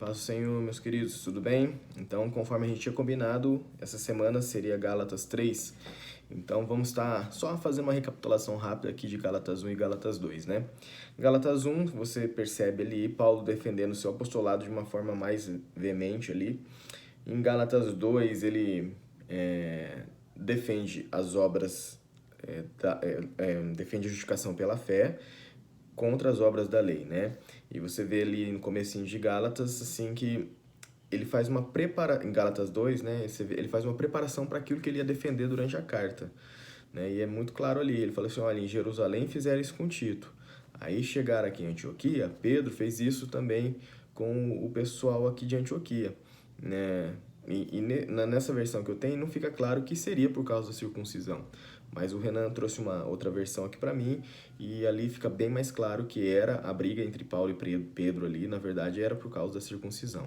Paz do Senhor, meus queridos, tudo bem? Então, conforme a gente tinha combinado, essa semana seria Gálatas 3. Então, vamos estar só fazendo uma recapitulação rápida aqui de Gálatas 1 e Gálatas 2, né? Gálatas 1, você percebe ali Paulo defendendo o seu apostolado de uma forma mais veemente ali. Em Gálatas 2, ele defende as obras, defende a justificação pela fé contra as obras da lei, né? E você vê ali no comecinho de Gálatas, assim, que ele faz uma preparação, em Gálatas 2, né? Ele faz uma preparação para aquilo que ele ia defender durante a carta, né? E é muito claro ali, ele fala assim, olha, em Jerusalém fizeram isso com Tito. Aí chegaram aqui em Antioquia, Pedro fez isso também com o pessoal aqui de Antioquia, né? Nessa versão que eu tenho, não fica claro que seria por causa da circuncisão. Mas o Renan trouxe uma outra versão aqui para mim e ali fica bem mais claro que era a briga entre Paulo e Pedro ali, na verdade era por causa da circuncisão.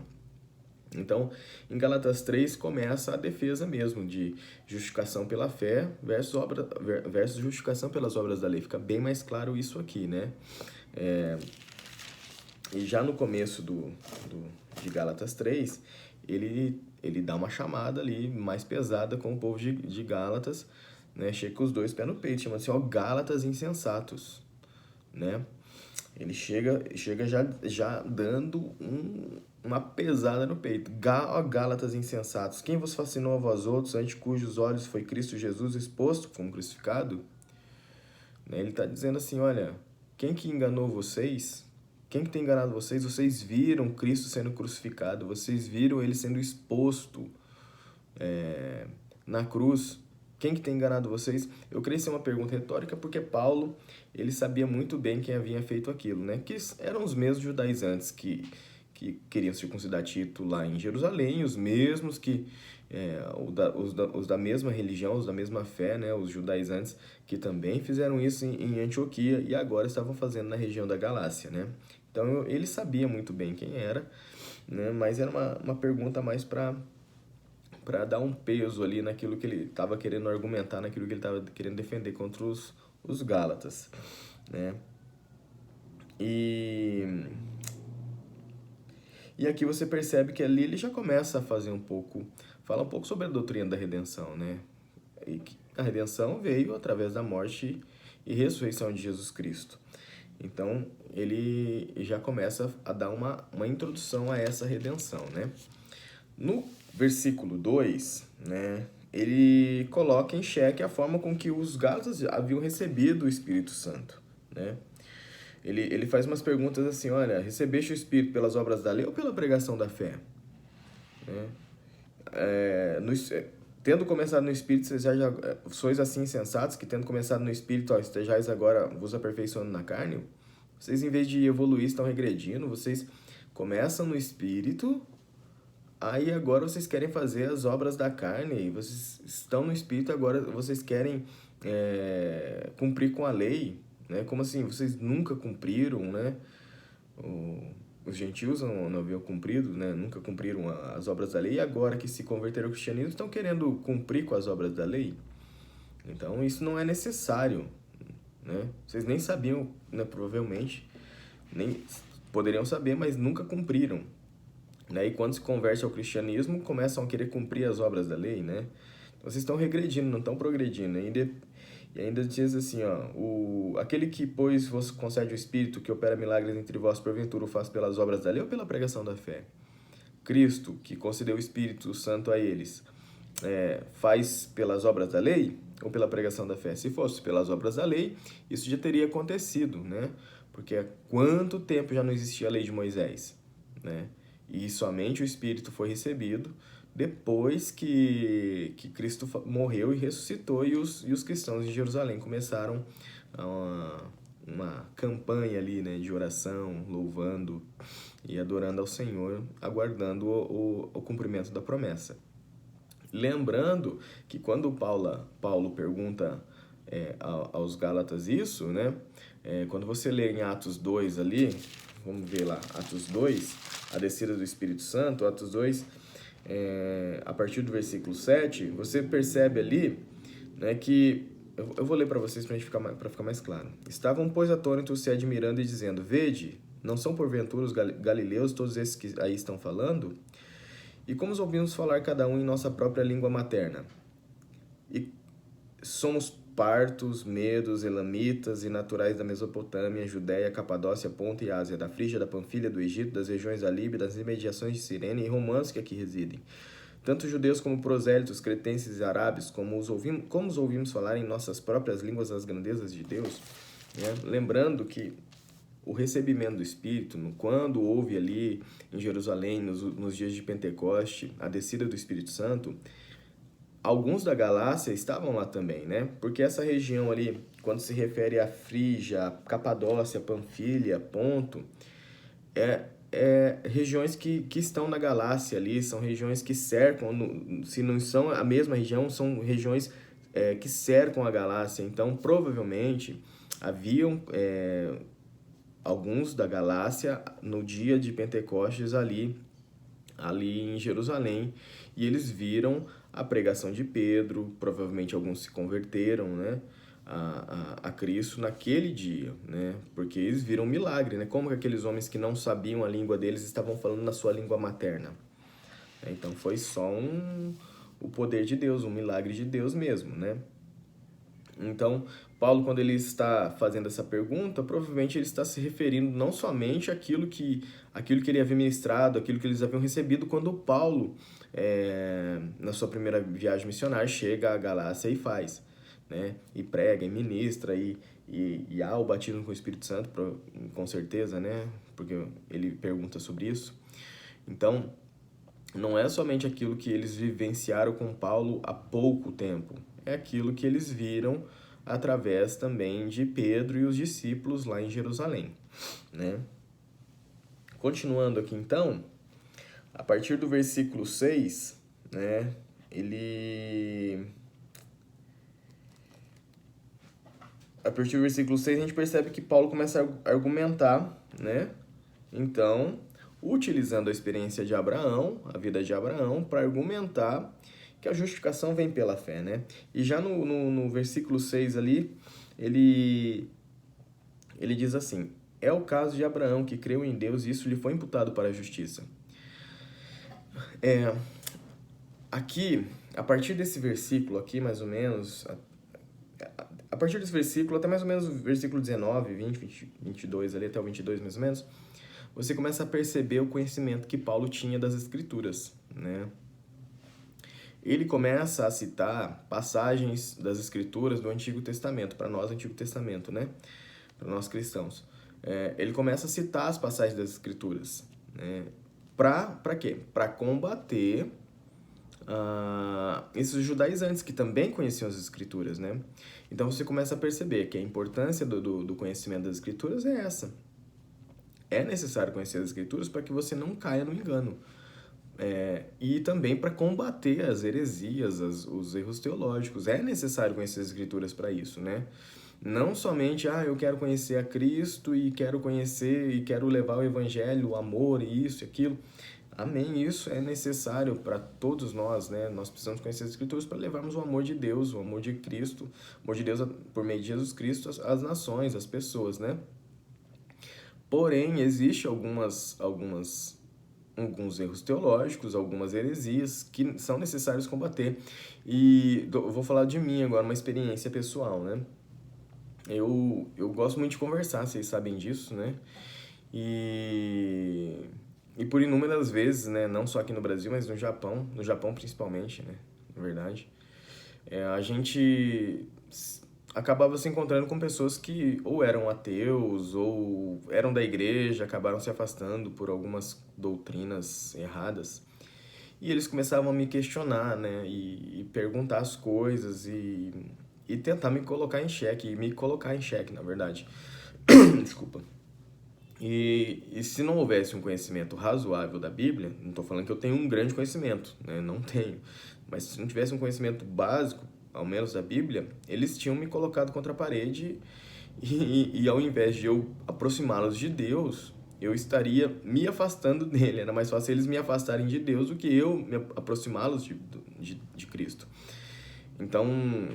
Então, em Gálatas 3 começa a defesa mesmo de justificação pela fé versus justificação pelas obras da lei. Fica bem mais claro isso aqui, né? E já no começo de Gálatas 3, ele dá uma chamada ali mais pesada com o povo de Gálatas, né? Chega com os dois pés no peito, chama assim, ó, Gálatas insensatos, né? Ele chega já dando uma pesada no peito. Ó Gálatas insensatos, quem vos fascinou a vós outros, ante cujos olhos foi Cristo Jesus exposto como crucificado? Né? Ele está dizendo assim, olha, quem que enganou vocês? Quem que tem enganado vocês? Vocês viram Cristo sendo crucificado, vocês viram ele sendo exposto na cruz. Quem que tem enganado vocês? Eu creio ser uma pergunta retórica porque Paulo, ele sabia muito bem quem havia feito aquilo, né? Que eram os mesmos judaizantes que queriam circuncidar Tito lá em Jerusalém, os mesmos que, os da mesma religião, os da mesma fé, né? Os judaizantes que também fizeram isso em Antioquia e agora estavam fazendo na região da Galácia, né? Então ele sabia muito bem quem era, né? Mas era uma pergunta mais para dar um peso ali naquilo que ele estava querendo argumentar, naquilo que ele estava querendo defender contra os Gálatas, né? E aqui você percebe que ali ele já começa a falar um pouco sobre a doutrina da redenção, né? E que a redenção veio através da morte e ressurreição de Jesus Cristo. Então, ele já começa a dar uma introdução a essa redenção, né? No versículo 2, né, ele coloca em xeque a forma com que os Gálatas haviam recebido o Espírito Santo, né? Ele faz umas perguntas assim, olha, recebeste o Espírito pelas obras da lei ou pela pregação da fé? Né? Tendo começado no Espírito, vocês já sois assim insensatos, que tendo começado no Espírito, ó, estejais agora vos aperfeiçoando na carne? Vocês, em vez de evoluir, estão regredindo, vocês começam no Espírito, aí agora vocês querem fazer as obras da carne, vocês estão no Espírito, agora vocês querem cumprir com a lei, né? Como assim? Vocês nunca cumpriram, né? Os gentios não haviam cumprido, né? Nunca cumpriram as obras da lei, e agora que se converteram ao cristianismo, estão querendo cumprir com as obras da lei? Então, isso não é necessário, né? Vocês nem sabiam, né? Provavelmente, nem poderiam saber, mas nunca cumpriram. Né? E quando se converte ao cristianismo, começam a querer cumprir as obras da lei, né? Então, vocês estão regredindo, não estão progredindo. E ainda diz assim, ó, aquele que, pois, vos concede o Espírito, que opera milagres entre vós, porventura o faz pelas obras da lei ou pela pregação da fé? Cristo, que concedeu o Espírito Santo a eles, faz pelas obras da lei ou pela pregação da fé? Se fosse pelas obras da lei, isso já teria acontecido, né? Porque há quanto tempo já não existia a lei de Moisés, né? E somente o Espírito foi recebido depois que Cristo morreu e ressuscitou, e os cristãos de Jerusalém começaram uma campanha ali, né, de oração, louvando e adorando ao Senhor, aguardando o cumprimento da promessa. Lembrando que quando Paulo pergunta aos Gálatas isso, né, quando você lê em Atos 2 ali, vamos ver lá, Atos 2, a descida do Espírito Santo, Atos 2, a partir do versículo 7, você percebe ali, né, que, eu vou ler para vocês para ficar mais claro. Estavam, pois, atônitos se admirando e dizendo, vede, Não são porventura os galileus, todos esses que aí estão falando? E como os ouvimos falar cada um em nossa própria língua materna? E somos partos, medos, elamitas e naturais da Mesopotâmia, Judéia, Capadócia, Ponto e Ásia, da Frígia, da Panfilha, do Egito, das regiões da Líbia, das imediações de Cirene e romanos que aqui residem. Tanto judeus como prosélitos, cretenses e árabes, como os ouvimos falar em nossas próprias línguas as grandezas de Deus, né? Lembrando que o recebimento do Espírito, quando houve ali em Jerusalém, nos dias de Pentecoste, a descida do Espírito Santo, alguns da Galácia estavam lá também, né? Porque essa região ali, quando se refere a Frígia, Capadócia, Panfilha, Ponto, regiões que estão na Galácia ali, são regiões que cercam, se não são a mesma região, são regiões que cercam a Galácia. Então, provavelmente, haviam alguns da Galácia no dia de Pentecostes ali em Jerusalém, e eles viram a pregação de Pedro, provavelmente alguns se converteram, né, a Cristo naquele dia, né, porque eles viram um milagre, né, como que aqueles homens que não sabiam a língua deles estavam falando na sua língua materna. Então foi só o poder de Deus, um milagre de Deus mesmo, né. Então, Paulo, quando ele está fazendo essa pergunta, provavelmente ele está se referindo não somente àquilo que ele havia ministrado, aquilo que eles haviam recebido quando Paulo, na sua primeira viagem missionária, chega à Galácia e faz, né? E prega, e ministra, e há o batismo com o Espírito Santo, com certeza, né? Porque ele pergunta sobre isso. Então, não é somente aquilo que eles vivenciaram com Paulo há pouco tempo, é aquilo que eles viram através também de Pedro e os discípulos lá em Jerusalém, né? Continuando aqui então, a partir do versículo 6, né, a partir do versículo 6 a gente percebe que Paulo começa a argumentar, né? Então, utilizando a experiência de Abraão, a vida de Abraão, para argumentar que a justificação vem pela fé, né? E já no versículo 6 ali, ele diz assim: é o caso de Abraão que creu em Deus e isso lhe foi imputado para a justiça. Aqui, a partir desse versículo aqui, mais ou menos, a partir desse versículo, até mais ou menos o versículo 19, 20, 22, ali até o 22 mais ou menos, você começa a perceber o conhecimento que Paulo tinha das Escrituras, né? Ele começa a citar passagens das Escrituras do Antigo Testamento, para nós, Antigo Testamento, né? Para nós cristãos. Ele começa a citar as passagens das Escrituras, né? Para quê? Para combater esses judaizantes que também conheciam as Escrituras, né? Então você começa a perceber que a importância do conhecimento das Escrituras é essa. É necessário conhecer as Escrituras para que você não caia no engano. E também para combater as heresias, os erros teológicos. É necessário conhecer as Escrituras para isso, né? Não somente, eu quero conhecer a Cristo e quero conhecer e quero levar o Evangelho, o amor e isso e aquilo. Amém, isso é necessário para todos nós, né? Nós precisamos conhecer as Escrituras para levarmos o amor de Deus, o amor de Cristo, o amor de Deus por meio de Jesus Cristo às nações, às pessoas, né? Porém, existe alguns erros teológicos, algumas heresias que são necessários combater. E eu vou falar de mim agora, uma experiência pessoal, né? Eu gosto muito de conversar, vocês sabem disso, né? E por inúmeras vezes, né? Não só aqui no Brasil, mas no Japão principalmente, né? Na verdade, a gente acabava se encontrando com pessoas que ou eram ateus ou eram da igreja, acabaram se afastando por algumas doutrinas erradas. E eles começavam a me questionar, né? E perguntar as coisas e tentar me colocar em xeque, na verdade. Desculpa. E se não houvesse um conhecimento razoável da Bíblia, não estou falando que eu tenho um grande conhecimento, né? Não tenho. Mas se não tivesse um conhecimento básico, ao menos da Bíblia, eles tinham me colocado contra a parede e ao invés de eu aproximá-los de Deus, eu estaria me afastando dele. Era mais fácil eles me afastarem de Deus do que eu me aproximá-los de Cristo. Então,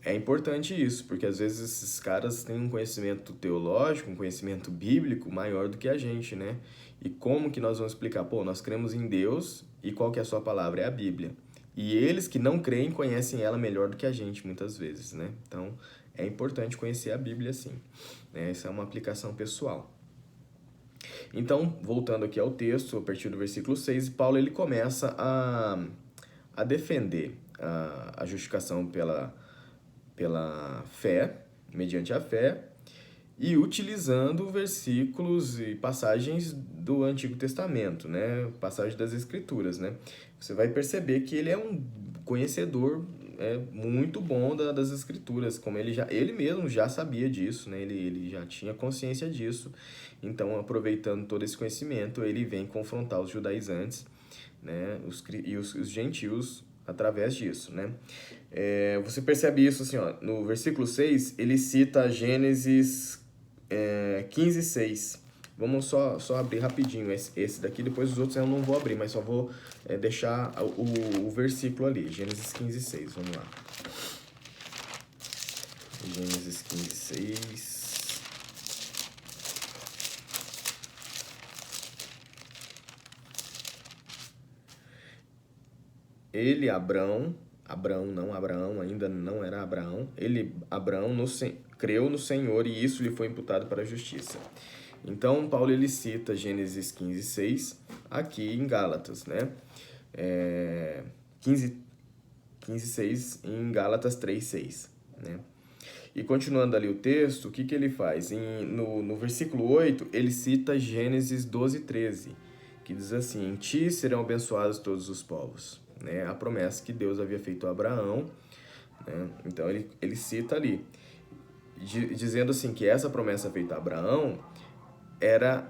é importante isso, porque às vezes esses caras têm um conhecimento teológico, um conhecimento bíblico maior do que a gente, né? E como que nós vamos explicar? Pô, nós cremos em Deus e qual que é a sua palavra? É a Bíblia. E eles que não creem conhecem ela melhor do que a gente, muitas vezes, né? Então, é importante conhecer a Bíblia, sim. Né? Essa é uma aplicação pessoal. Então, voltando aqui ao texto, a partir do versículo 6, Paulo ele começa a defender a justificação pela fé, mediante a fé, e utilizando versículos e passagens do Antigo Testamento, né? Passagem das Escrituras, né? Você vai perceber que ele é um conhecedor muito bom das Escrituras, como ele mesmo já sabia disso, né? Ele já tinha consciência disso. Então, aproveitando todo esse conhecimento, ele vem confrontar os judaizantes, né? Os gentios através disso, né? Você percebe isso assim, ó, no versículo 6, ele cita Gênesis 15:6. Vamos só abrir rapidinho esse daqui, depois os outros eu não vou abrir, mas só vou deixar o versículo ali, Gênesis 15:6, vamos lá. Gênesis 15:6. Ele, Abrão, ainda não era Abraão, Abrão, creu no Senhor e isso lhe foi imputado para a justiça. Então, Paulo ele cita Gênesis 15:6 aqui em Gálatas, né? 15:6 em Gálatas 3:6, né? E continuando ali o texto, o que ele faz? No versículo 8, ele cita Gênesis 12:13, que diz assim: em ti serão abençoados todos os povos. Né? A promessa que Deus havia feito a Abraão, né? Então ele cita ali, dizendo assim que essa promessa feita a Abraão era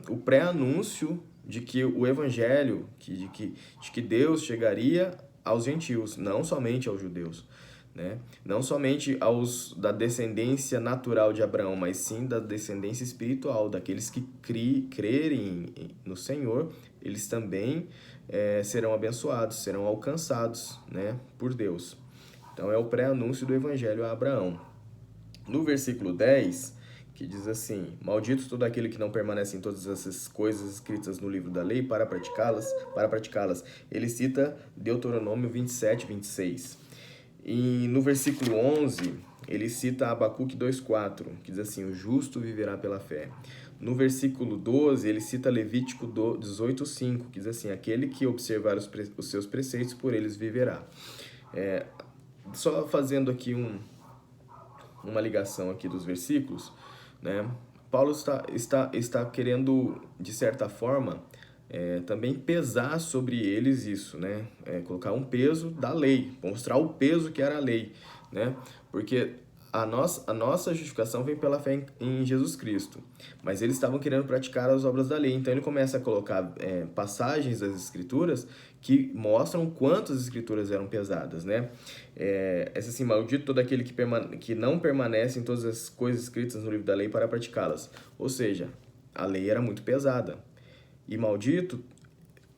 o pré-anúncio de que o evangelho, de que Deus chegaria aos gentios, não somente aos judeus. Né? Não somente aos da descendência natural de Abraão, mas sim da descendência espiritual, daqueles que crerem no Senhor, eles também serão abençoados, serão alcançados, né, por Deus. Então é o pré-anúncio do evangelho a Abraão. No versículo 10, que diz assim: maldito todo aquele que não permanece em todas essas coisas escritas no livro da lei para praticá-las. Ele cita Deuteronômio 27:26. E no versículo 11, ele cita Abacuque 2:4, que diz assim: o justo viverá pela fé. No versículo 12, ele cita Levítico 18:5, que diz assim: aquele que observar os seus preceitos, por eles viverá. Só fazendo aqui uma ligação aqui dos versículos, né? Paulo está querendo, de certa forma, também pesar sobre eles isso, né? Colocar um peso da lei, mostrar o peso que era a lei, né? Porque a nossa justificação vem pela fé em Jesus Cristo, mas eles estavam querendo praticar as obras da lei, então ele começa a colocar passagens das Escrituras que mostram quanto as Escrituras eram pesadas, né? Assim, maldito todo aquele que não permanece em todas as coisas escritas no livro da lei para praticá-las. Ou seja, a lei era muito pesada. E maldito,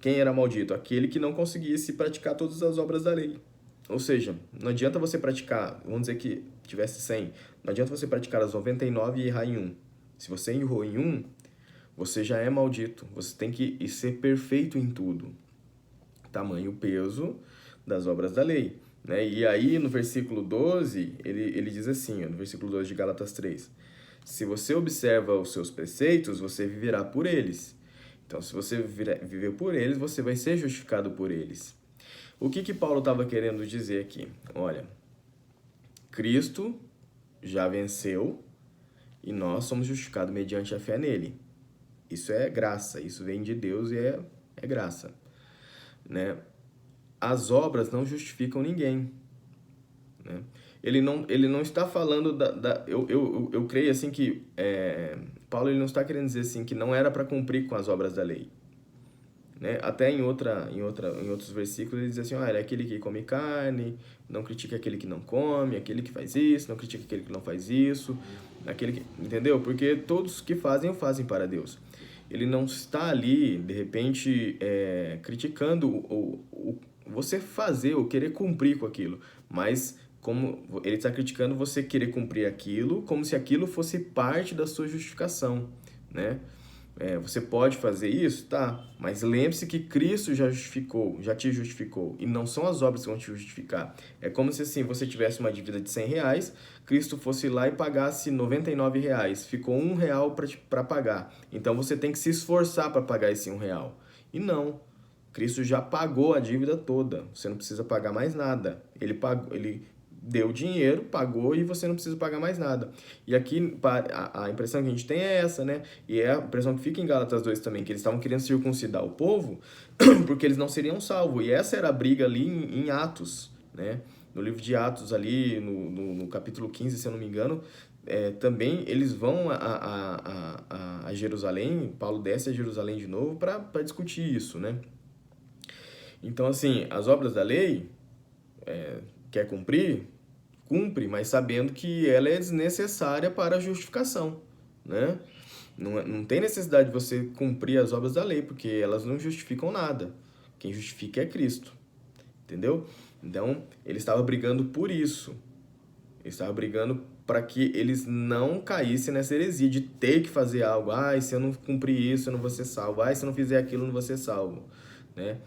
quem era maldito? Aquele que não conseguisse praticar todas as obras da lei. Ou seja, não adianta você praticar, vamos dizer que tivesse 100, não adianta você praticar as 99 e errar em um. Se você errou em um, você já é maldito. Você tem que ser perfeito em tudo. Tamanho peso das obras da lei. Né? E aí, no versículo 12, ele diz assim, no versículo 12 de Gálatas 3, se você observa os seus preceitos, você viverá por eles. Então, se você viver por eles, você vai ser justificado por eles. O que Paulo estava querendo dizer aqui? Olha, Cristo já venceu e nós somos justificados mediante a fé nele. Isso é graça, isso vem de Deus e é graça. Né? As obras não justificam ninguém. Né? Ele não está falando eu creio assim que Paulo ele não está querendo dizer assim que não era para cumprir com as obras da lei. Né? Até em outros versículos ele diz assim, ele é aquele que come carne, não critica aquele que não come, aquele que faz isso, não critica aquele que não faz isso, entendeu? Porque todos que fazem, o fazem para Deus. Ele não está ali, de repente, criticando você fazer ou querer cumprir com aquilo, mas como ele está criticando você querer cumprir aquilo como se aquilo fosse parte da sua justificação, né? Você pode fazer isso? Tá, mas lembre-se que Cristo já justificou, já te justificou, e não são as obras que vão te justificar. É como se assim, você tivesse uma dívida de R$ 100, Cristo fosse lá e pagasse R$ 99, ficou R$ 1 para pagar. Então você tem que se esforçar para pagar esse R$ 1. E não, Cristo já pagou a dívida toda, você não precisa pagar mais nada. Ele pagou, ele deu dinheiro, pagou e você não precisa pagar mais nada. E aqui a impressão que a gente tem é essa, né? E é a impressão que fica em Gálatas 2 também, que eles estavam querendo circuncidar o povo porque eles não seriam salvos. E essa era a briga ali em Atos, né? No livro de Atos ali, no capítulo 15, se eu não me engano, também eles vão a Jerusalém, Paulo desce a Jerusalém de novo para discutir isso, né? Então, assim, as obras da lei, quer cumprir? Cumpre, mas sabendo que ela é desnecessária para a justificação, né? Não tem necessidade de você cumprir as obras da lei, porque elas não justificam nada. Quem justifica é Cristo, entendeu? Então, ele estava brigando por isso. Ele estava brigando para que eles não caíssem nessa heresia de ter que fazer algo. Se eu não cumprir isso, eu não vou ser salvo. Se eu não fizer aquilo, eu não vou ser salvo, né?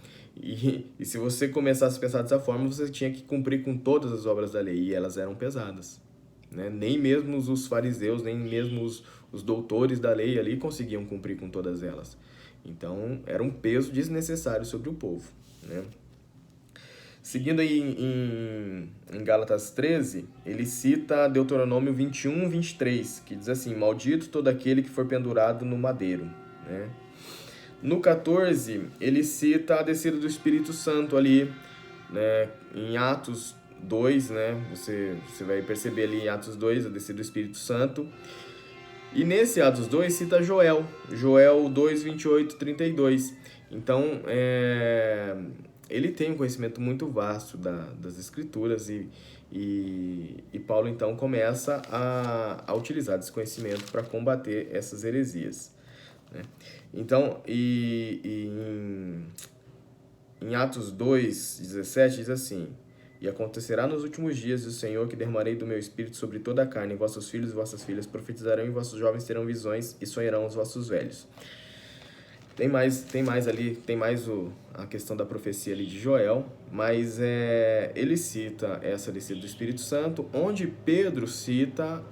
E se você começasse a pensar dessa forma, você tinha que cumprir com todas as obras da lei, e elas eram pesadas, né? Nem mesmo os fariseus, nem mesmo os doutores da lei ali conseguiam cumprir com todas elas. Então, era um peso desnecessário sobre o povo, né? Seguindo aí em Gálatas 13, ele cita Deuteronômio 21, 23, que diz assim: maldito todo aquele que for pendurado no madeiro, né? No 14, ele cita a descida do Espírito Santo ali, né? Em Atos 2, né? Você vai perceber ali em Atos 2 a descida do Espírito Santo. E nesse Atos 2 cita Joel 2, 28, 32. Então, ele tem um conhecimento muito vasto das Escrituras e Paulo, então, começa a utilizar desse conhecimento para combater essas heresias, né? Então, em Atos 2, 17, diz assim: e acontecerá nos últimos dias, diz o Senhor, que derramarei do meu espírito sobre toda a carne, e vossos filhos e vossas filhas profetizarão, e vossos jovens terão visões, e sonharão os vossos velhos. Tem mais a questão da profecia ali de Joel, mas ele cita essa descida do Espírito Santo, onde Pedro cita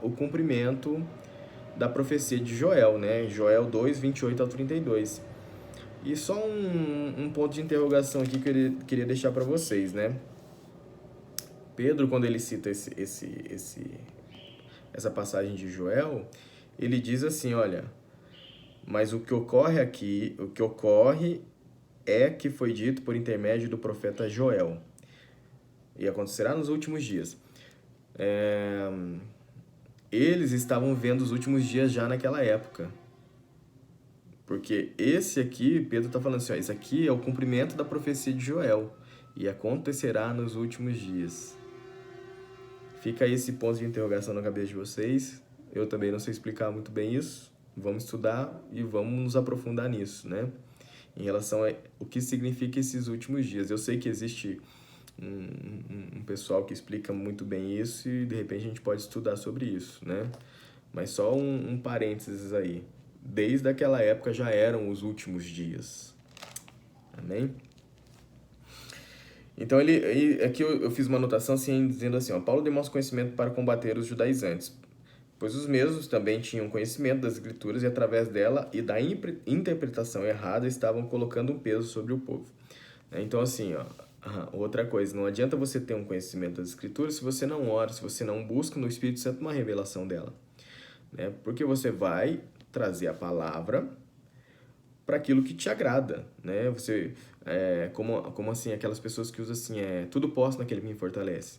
o cumprimento da profecia de Joel, né? Joel 2, 28 ao 32. E só um ponto de interrogação aqui que eu queria deixar para vocês, né? Pedro, quando ele cita essa passagem de Joel, ele diz assim, olha, mas o que ocorre é que foi dito por intermédio do profeta Joel, e acontecerá nos últimos dias. Eles estavam vendo os últimos dias já naquela época. Porque esse aqui, Pedro está falando assim, ó, esse aqui é o cumprimento da profecia de Joel. E acontecerá nos últimos dias. Fica aí esse ponto de interrogação na cabeça de vocês. Eu também não sei explicar muito bem isso. Vamos estudar e vamos nos aprofundar nisso, né? Em relação a o que significa esses últimos dias. Eu sei que existe um pessoal que explica muito bem isso e de repente a gente pode estudar sobre isso, né? Mas só um parênteses aí. Desde aquela época já eram os últimos dias. Amém? Então aqui eu fiz uma anotação assim, dizendo assim, ó, Paulo demonstra conhecimento para combater os judaizantes, pois os mesmos também tinham conhecimento das Escrituras e através dela e da interpretação errada estavam colocando um peso sobre o povo. Então assim, ó, outra coisa, não adianta você ter um conhecimento das Escrituras se você não ora, se você não busca no Espírito Santo uma revelação dela, né? Porque você vai trazer a palavra para aquilo que te agrada, né? Você, como assim, aquelas pessoas que usam assim, tudo posso naquele que me fortalece,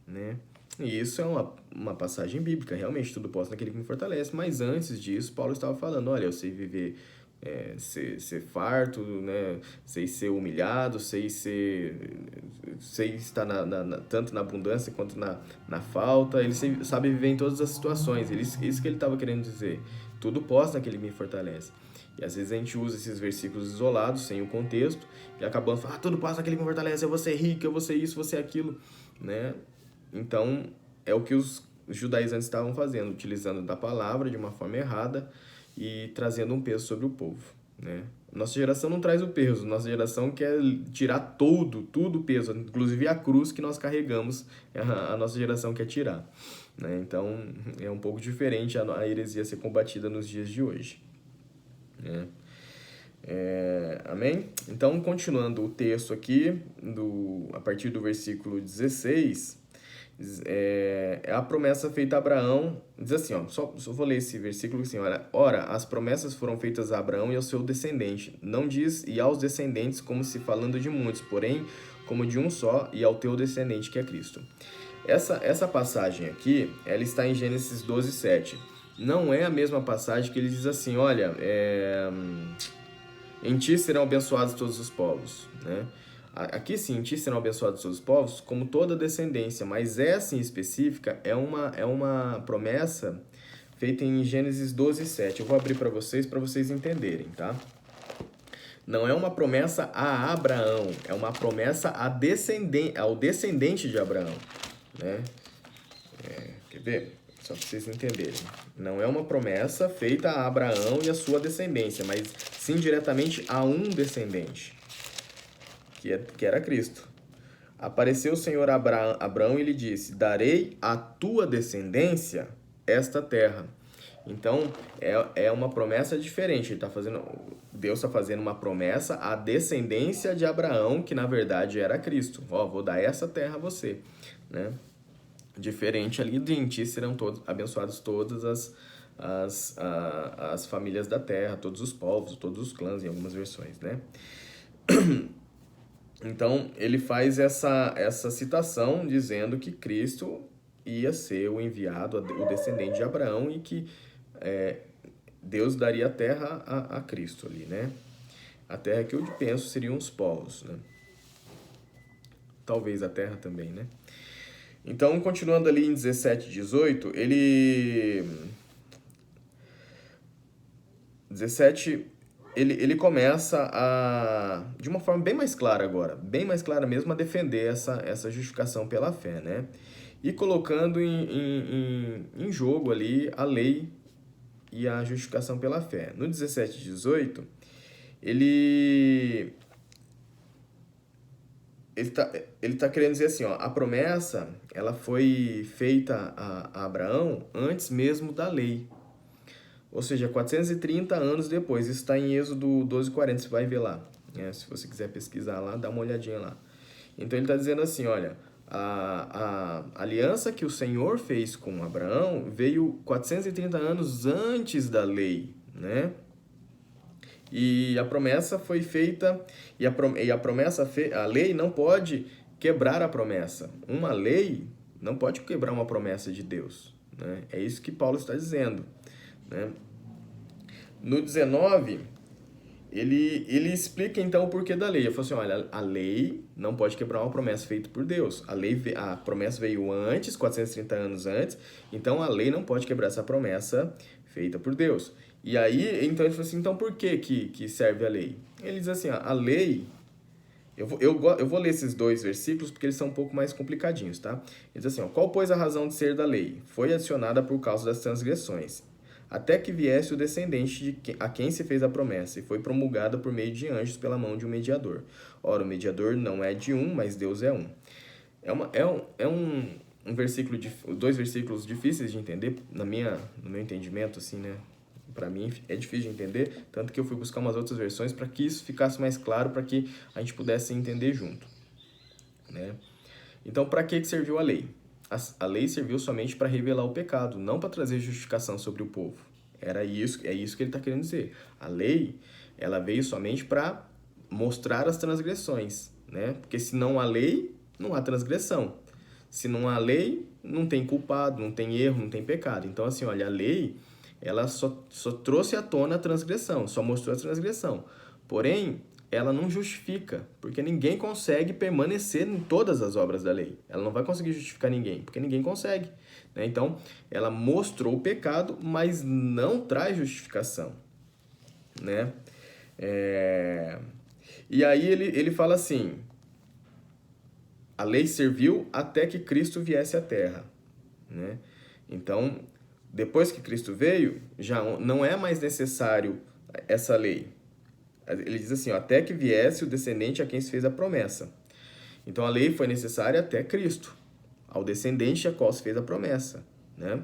né? E isso é uma passagem bíblica, realmente, tudo posso naquele que me fortalece, mas antes disso, Paulo estava falando, olha, eu sei viver, ser farto, né? Sei ser humilhado, sei estar tanto na abundância quanto na falta, ele sabe viver em todas as situações, isso que ele estava querendo dizer, tudo posso naquele que me fortalece. E às vezes a gente usa esses versículos isolados, sem o contexto, e acabamos falando, tudo passa aquele que me fortalece, eu vou ser rico, eu vou ser isso, eu vou ser aquilo, né? Então, é o que os judaizantes estavam fazendo, utilizando da palavra de uma forma errada e trazendo um peso sobre o povo, né? Nossa geração não traz o peso, nossa geração quer tirar tudo o peso, inclusive a cruz que nós carregamos, a nossa geração quer tirar, né? Então, é um pouco diferente a heresia ser combatida nos dias de hoje, né? Amém? Então, continuando o texto aqui, a partir do versículo 16, é a promessa feita a Abraão, diz assim, ó, só vou ler esse versículo assim, olha, ora, as promessas foram feitas a Abraão e ao seu descendente, não diz e aos descendentes como se falando de muitos, porém como de um só e ao teu descendente que é Cristo. Essa passagem aqui, ela está em Gênesis 12:7. Não é a mesma passagem que ele diz assim, olha, em ti serão abençoados todos os povos, né? Aqui sim, em ti serão abençoados todos os povos, como toda descendência, mas essa em específica é uma promessa feita em Gênesis 12:7. Eu vou abrir para vocês entenderem, tá? Não é uma promessa a Abraão, é uma promessa ao descendente de Abraão, né? Quer ver? Só para vocês entenderem. Não é uma promessa feita a Abraão e a sua descendência, mas sim diretamente a um descendente, que era Cristo. Apareceu o Senhor a Abraão e lhe disse, darei à tua descendência esta terra. Então, é uma promessa diferente. Deus está fazendo uma promessa à descendência de Abraão, que na verdade era Cristo. Ó, vou dar essa terra a você, né? Diferente ali de em ti serão todos abençoados todas as famílias da terra, todos os povos, todos os clãs, em algumas versões, né? Então, ele faz essa citação dizendo que Cristo ia ser o enviado, o descendente de Abraão, e que Deus daria a terra a Cristo ali, né? A terra que eu penso seriam os povos, né? Talvez a terra também, né? Então, continuando ali em 17:18, ele começa de uma forma bem mais clara agora, bem mais clara mesmo, a defender essa justificação pela fé, né? E colocando em jogo ali a lei e a justificação pela fé. No 17:18, ele tá querendo dizer assim, ó, a promessa, ela foi feita a Abraão antes mesmo da lei. Ou seja, 430 anos depois. Isso está em Êxodo 12:40, você vai ver lá, né? Se você quiser pesquisar lá, dá uma olhadinha lá. Então ele está dizendo assim, olha, a aliança que o Senhor fez com Abraão veio 430 anos antes da lei, né? E a promessa foi feita, a lei não pode quebrar a promessa. Uma lei não pode quebrar uma promessa de Deus, né? É isso que Paulo está dizendo, né? No 19, ele explica então o porquê da lei. Ele falou assim, olha, a lei não pode quebrar uma promessa feita por Deus. A promessa veio antes, 430 anos antes, então a lei não pode quebrar essa promessa feita por Deus. E aí, então ele falou assim, então por que serve a lei? Ele diz assim, ó, a lei... Eu vou ler esses dois versículos porque eles são um pouco mais complicadinhos, tá? Ele diz assim, ó, qual pois a razão de ser da lei? Foi adicionada por causa das transgressões, até que viesse o descendente a quem se fez a promessa, e foi promulgada por meio de anjos pela mão de um mediador. Ora, o mediador não é de um, mas Deus é um. Dois versículos difíceis de entender, no meu entendimento, assim, né? Para mim é difícil de entender, tanto que eu fui buscar umas outras versões para que isso ficasse mais claro, para que a gente pudesse entender junto, né? Então, para que serviu a lei? A lei serviu somente para revelar o pecado, não para trazer justificação sobre o povo. É isso que ele está querendo dizer. A lei, ela veio somente para mostrar as transgressões, né? Porque se não há lei, não há transgressão. Se não há lei, não tem culpado, não tem erro, não tem pecado. Então, assim, olha, a lei, ela só trouxe à tona a transgressão, só mostrou a transgressão. Porém, ela não justifica, porque ninguém consegue permanecer em todas as obras da lei. Ela não vai conseguir justificar ninguém, porque ninguém consegue, né? Então, ela mostrou o pecado, mas não traz justificação, né? E aí ele fala assim, a lei serviu até que Cristo viesse à Terra, né? Então, depois que Cristo veio, já não é mais necessário essa lei. Ele diz assim, ó, até que viesse o descendente a quem se fez a promessa. Então, a lei foi necessária até Cristo, ao descendente a qual se fez a promessa, né?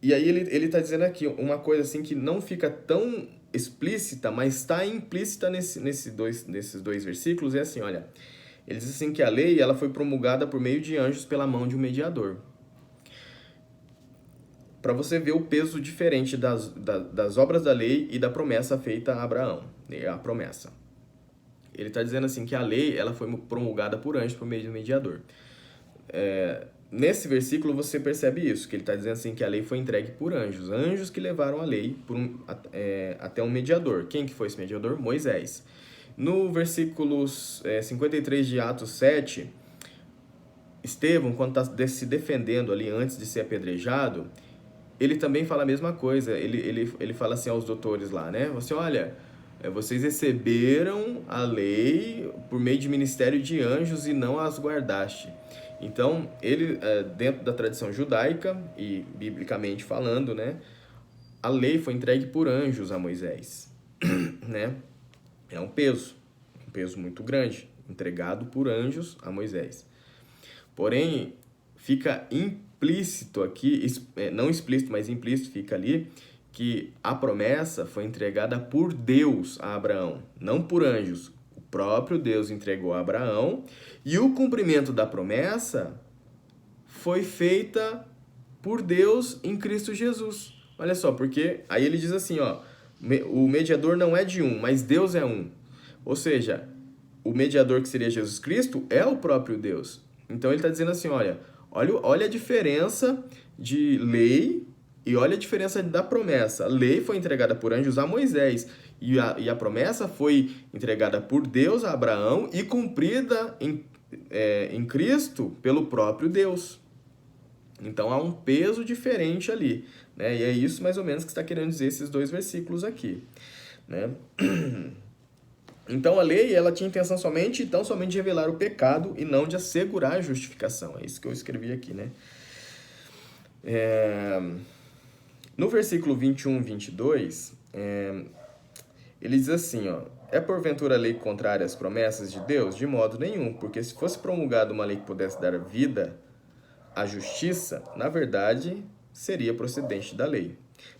E aí ele está dizendo aqui uma coisa assim que não fica tão explícita, mas está implícita nesses dois versículos, é assim, olha, ele diz assim que a lei ela foi promulgada por meio de anjos pela mão de um mediador. Para você ver o peso diferente das obras da lei e da promessa feita a Abraão, a promessa. Ele está dizendo assim que a lei ela foi promulgada por anjos por meio de um mediador. Nesse versículo você percebe isso, que ele está dizendo assim que a lei foi entregue por anjos. Anjos que levaram a lei até um mediador. Quem que foi esse mediador? Moisés. No versículo 53 de Atos 7, Estevão, quando está se defendendo ali antes de ser apedrejado, ele também fala a mesma coisa. Ele fala assim aos doutores lá, né? Você olha, vocês receberam a lei por meio de ministério de anjos e não as guardaste. Então, ele, dentro da tradição judaica e biblicamente falando, né, a lei foi entregue por anjos a Moisés, né? É um peso muito grande, entregado por anjos a Moisés. Porém, fica implícito aqui, não explícito, mas implícito fica ali, que a promessa foi entregada por Deus a Abraão, não por anjos. O próprio Deus entregou a Abraão e o cumprimento da promessa foi feita por Deus em Cristo Jesus. Olha só, porque aí ele diz assim, ó, o mediador não é de um, mas Deus é um. Ou seja, o mediador que seria Jesus Cristo é o próprio Deus. Então ele está dizendo assim, olha a diferença de lei e olha a diferença da promessa. A lei foi entregada por anjos a Moisés e a promessa foi entregada por Deus a Abraão e cumprida em Cristo pelo próprio Deus. Então há um peso diferente ali, né? E é isso mais ou menos que está querendo dizer esses dois versículos aqui, né? Então a lei ela tinha intenção somente de revelar o pecado e não de assegurar a justificação. É isso que eu escrevi aqui, né? No versículo 21 e 22, ele diz assim, ó, é porventura a lei contrária às promessas de Deus? De modo nenhum, porque se fosse promulgada uma lei que pudesse dar vida à justiça, na verdade, seria procedente da lei.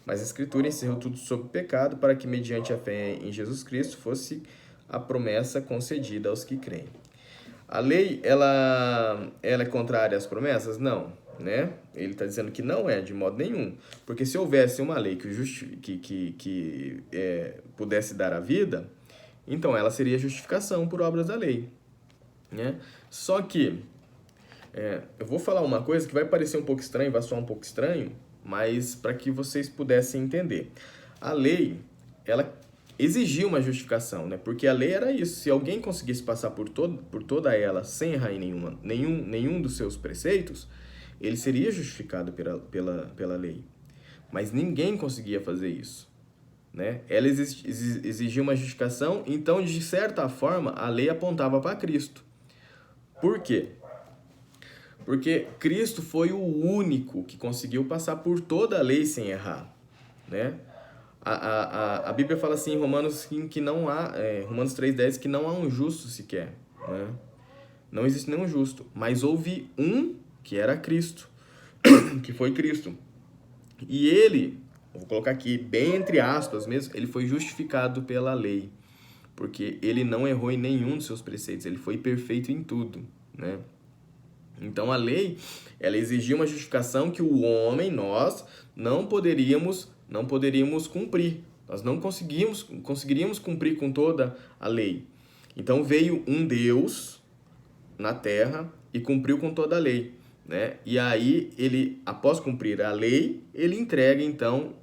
Mas a Escritura encerrou tudo sobre o pecado para que, mediante a fé em Jesus Cristo, fosse a promessa concedida aos que creem. A lei, ela é contrária às promessas? Não, né? Ele está dizendo que não é, de modo nenhum. Porque se houvesse uma lei que pudesse dar a vida, então ela seria justificação por obras da lei, né? Só que, eu vou falar uma coisa que vai parecer um pouco estranho, vai soar um pouco estranho, mas para que vocês pudessem entender. A lei, ela exigia uma justificação, né? Porque a lei era isso. Se alguém conseguisse passar por toda ela sem errar em nenhum dos seus preceitos, ele seria justificado pela lei. Mas ninguém conseguia fazer isso, né? Ela exigia uma justificação, então, de certa forma, a lei apontava para Cristo. Por quê? Porque Cristo foi o único que conseguiu passar por toda a lei sem errar, né? A Bíblia fala assim em Romanos que não há, Romanos 3,10, que não há um justo sequer, né? Não existe nenhum justo, mas houve um que era Cristo, que foi Cristo. E ele, vou colocar aqui bem entre aspas mesmo, ele foi justificado pela lei, porque ele não errou em nenhum dos seus preceitos, ele foi perfeito em tudo, né? Então a lei, ela exigia uma justificação que o homem, nós, não poderíamos cumprir. Nós não conseguiríamos cumprir com toda a lei. Então veio um Deus na terra e cumpriu com toda a lei, né? E aí ele, após cumprir a lei, ele entrega então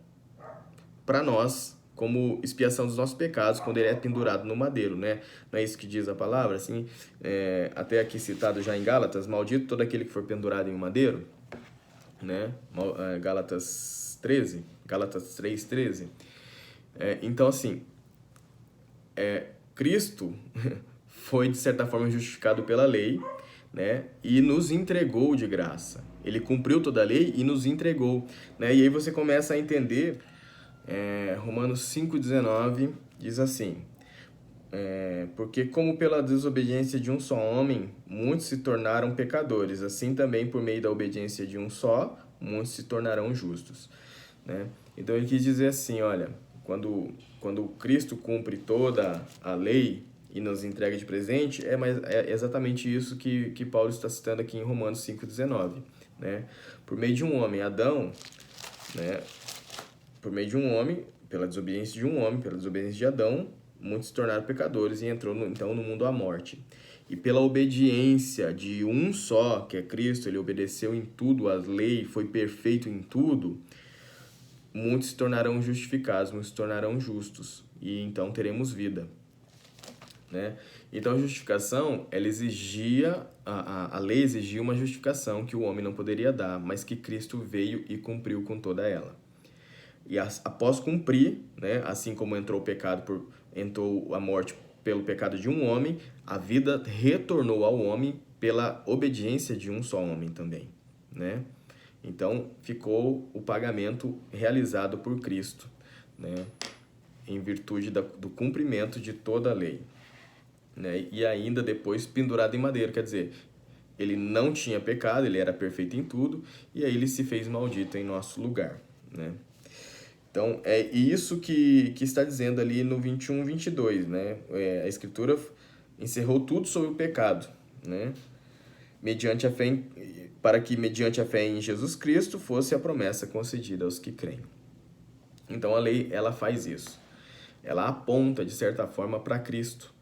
para nós como expiação dos nossos pecados quando ele é pendurado no madeiro, né? Não é isso que diz a palavra, assim, até aqui citado já em Gálatas, maldito todo aquele que for pendurado em um madeiro, né? Gálatas 13, Gálatas 3:13. Então, assim, Cristo foi, de certa forma, justificado pela lei, né? E nos entregou de graça. Ele cumpriu toda a lei e nos entregou, né? E aí você começa a entender, Romanos 5,19 diz assim, porque como pela desobediência de um só homem, muitos se tornaram pecadores, assim também por meio da obediência de um só, muitos se tornarão justos, né? Então ele quis dizer assim, olha, quando Cristo cumpre toda a lei e nos entrega de presente, é exatamente isso que Paulo está citando aqui em Romanos 5,19, né? Por meio de um homem, Adão, né? Por meio de um homem, pela desobediência de um homem, pela desobediência de Adão, muitos se tornaram pecadores e entrou então no mundo a morte. E pela obediência de um só, que é Cristo, ele obedeceu em tudo, a lei foi perfeito em tudo, muitos se tornarão justificados, muitos se tornarão justos, e então teremos vida, né? Então a justificação, ela exigia, a lei exigia uma justificação que o homem não poderia dar, mas que Cristo veio e cumpriu com toda ela. E após cumprir, né, assim como entrou a morte pelo pecado de um homem, a vida retornou ao homem pela obediência de um só homem também, né? Então, ficou o pagamento realizado por Cristo, né, em virtude do cumprimento de toda a lei, né? E ainda depois pendurado em madeira, quer dizer, ele não tinha pecado, ele era perfeito em tudo, e aí ele se fez maldito em nosso lugar, né? Então, é isso que está dizendo ali no 21, 22, né? A Escritura encerrou tudo sobre o pecado, né? Para que, mediante a fé em Jesus Cristo, fosse a promessa concedida aos que creem. Então, a lei, ela faz isso. Ela aponta, de certa forma, para Cristo,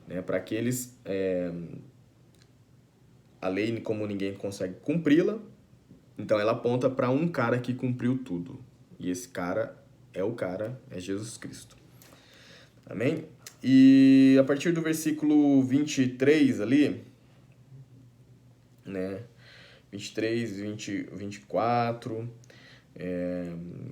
né? Para aqueles... A lei, como ninguém consegue cumpri-la, então ela aponta para um cara que cumpriu tudo. E esse cara é Jesus Cristo. Amém? E a partir do versículo 23 ali, né? 23, 20, 24,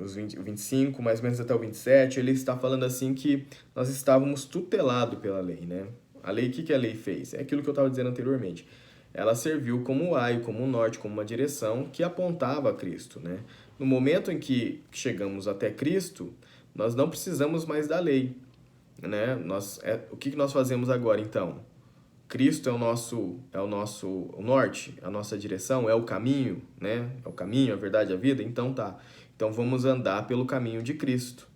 os 20, 25, mais ou menos até o 27, ele está falando assim que nós estávamos tutelados pela lei, né? A lei, o que a lei fez? É aquilo que eu estava dizendo anteriormente. Ela serviu como um aio, como um norte, como uma direção que apontava a Cristo, né? No momento em que chegamos até Cristo, nós não precisamos mais da lei, né? O que nós fazemos agora, então? Cristo é o nosso norte, a nossa direção, é o caminho, né? É o caminho, a verdade, a vida? Então tá. Então vamos andar pelo caminho de Cristo.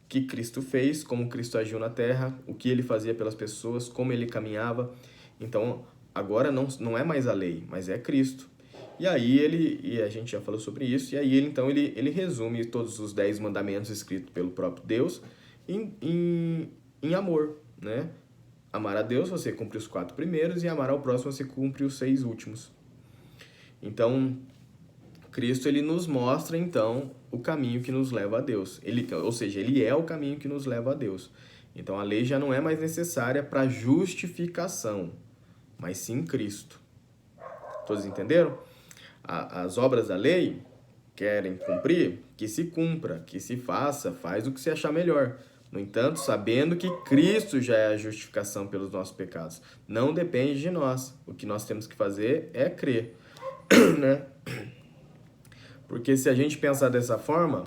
O que Cristo fez, como Cristo agiu na terra, o que ele fazia pelas pessoas, como ele caminhava. Então, agora não é mais a lei, mas é Cristo. E aí e a gente já falou sobre isso, e aí ele resume todos os 10 mandamentos escritos pelo próprio Deus em amor, né? Amar a Deus, você cumpre os 4 primeiros, e amar ao próximo, você cumpre os 6 últimos. Então, Cristo, ele nos mostra, então, o caminho que nos leva a Deus. Ou seja, ele é o caminho que nos leva a Deus. Então, a lei já não é mais necessária para justificação, mas sim Cristo. Todos entenderam? As obras da lei querem cumprir, que se cumpra, que se faça, faz o que se achar melhor. No entanto, sabendo que Cristo já é a justificação pelos nossos pecados. Não depende de nós. O que nós temos que fazer é crer, né? Porque se a gente pensar dessa forma,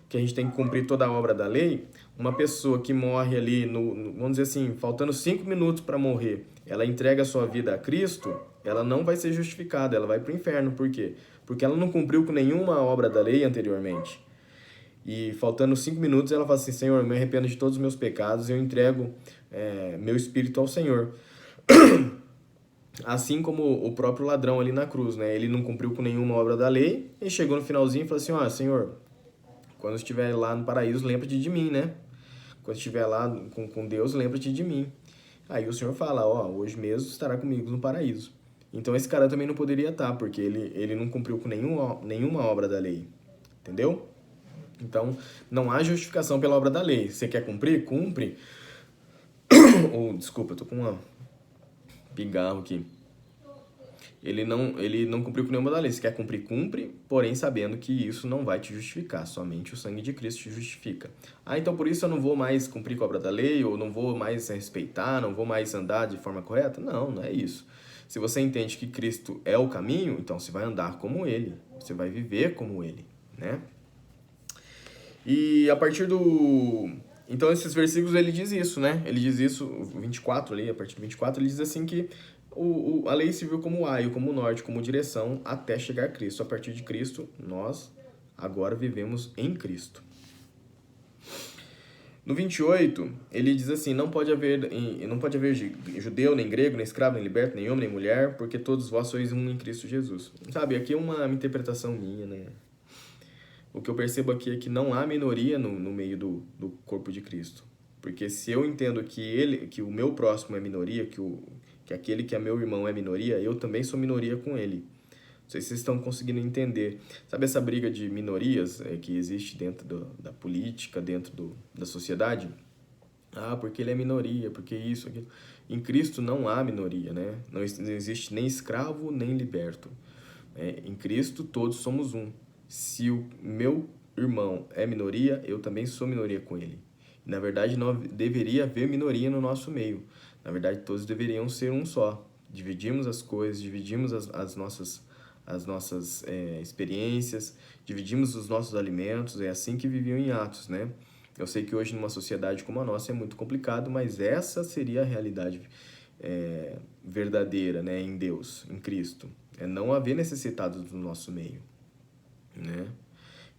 que a gente tem que cumprir toda a obra da lei, uma pessoa que morre ali, vamos dizer assim, faltando 5 minutos para morrer, ela entrega a sua vida a Cristo, ela não vai ser justificada, ela vai para o inferno. Por quê? Porque ela não cumpriu com nenhuma obra da lei anteriormente. E faltando 5 minutos, ela fala assim: Senhor, eu me arrependo de todos os meus pecados e eu entrego meu espírito ao Senhor. Assim como o próprio ladrão ali na cruz, né? Ele não cumpriu com nenhuma obra da lei, e chegou no finalzinho e falou assim: Senhor, quando estiver lá no paraíso, lembra-te de mim, né? Quando estiver lá com Deus, lembra-te de mim. Aí o Senhor fala: hoje mesmo estará comigo no paraíso. Então esse cara também não poderia estar, porque ele não cumpriu com nenhuma obra da lei. Entendeu? Então, não há justificação pela obra da lei. Você quer cumprir? Cumpre. Desculpa, eu tô com um pigarro aqui. ele não cumpriu com nenhuma da lei. Se quer cumprir, cumpre, porém sabendo que isso não vai te justificar. Somente o sangue de Cristo te justifica. Ah, então por isso eu não vou mais cumprir com a obra da lei, ou não vou mais respeitar, não vou mais andar de forma correta? Não, não é isso. Se você entende que Cristo é o caminho, então você vai andar como Ele. Você vai viver como Ele, né? E a partir do... Então, esses versículos, ele diz isso, né? Ele diz isso, o 24 ali, a partir do 24, ele diz assim que a lei serviu como aio, como norte, como direção, até chegar a Cristo. A partir de Cristo, nós agora vivemos em Cristo. No 28, ele diz assim, não pode haver judeu, nem grego, nem escravo, nem liberto, nem homem, nem mulher, porque todos vós sois um em Cristo Jesus. Sabe, aqui é uma interpretação minha, né? O que eu percebo aqui é que não há minoria no meio do corpo de Cristo. Porque se eu entendo que o meu próximo é minoria, que aquele que é meu irmão é minoria, eu também sou minoria com ele. Não sei se vocês estão conseguindo entender. Sabe essa briga de minorias que existe dentro da política, dentro da sociedade? Ah, porque ele é minoria, porque isso, aquilo. Em Cristo não há minoria, né? Não existe nem escravo, nem liberto. Em Cristo todos somos um. Se o meu irmão é minoria, eu também sou minoria com ele. Na verdade, não deveria haver minoria no nosso meio. Na verdade, todos deveriam ser um só. Dividimos as coisas, dividimos as nossas experiências, dividimos os nossos alimentos. É assim que viviam em Atos, né? Eu sei que hoje, numa sociedade como a nossa, é muito complicado, mas essa seria a realidade verdadeira, né, em Deus, em Cristo. É não haver necessitados no nosso meio, né?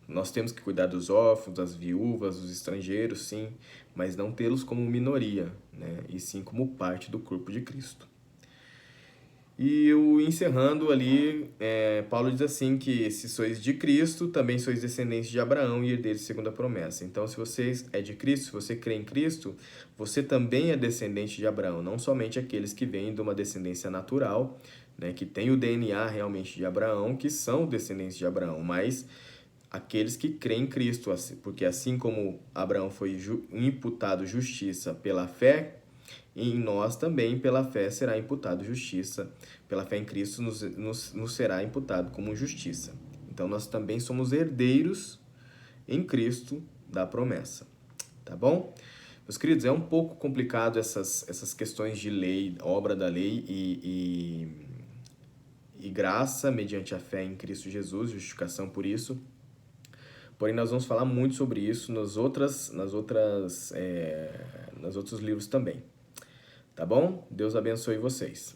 Nós temos que cuidar dos órfãos, das viúvas, dos estrangeiros, sim, mas não tê-los como minoria, né? E sim como parte do corpo de Cristo. E encerrando ali, Paulo diz assim que se sois de Cristo, também sois descendentes de Abraão e herdeiros segundo a promessa. Então, se você é de Cristo, se você crê em Cristo, você também é descendente de Abraão, não somente aqueles que vêm de uma descendência natural, né, que tem o DNA realmente de Abraão, que são descendentes de Abraão, mas aqueles que creem em Cristo, porque assim como Abraão foi imputado justiça pela fé, em nós também, pela fé, será imputado justiça. Pela fé em Cristo, nos será imputado como justiça. Então, nós também somos herdeiros em Cristo da promessa. Tá bom? Meus queridos, é um pouco complicado essas questões de lei, obra da lei e graça mediante a fé em Cristo Jesus, justificação por isso. Porém, nós vamos falar muito sobre isso nos outros livros também. Tá bom? Deus abençoe vocês.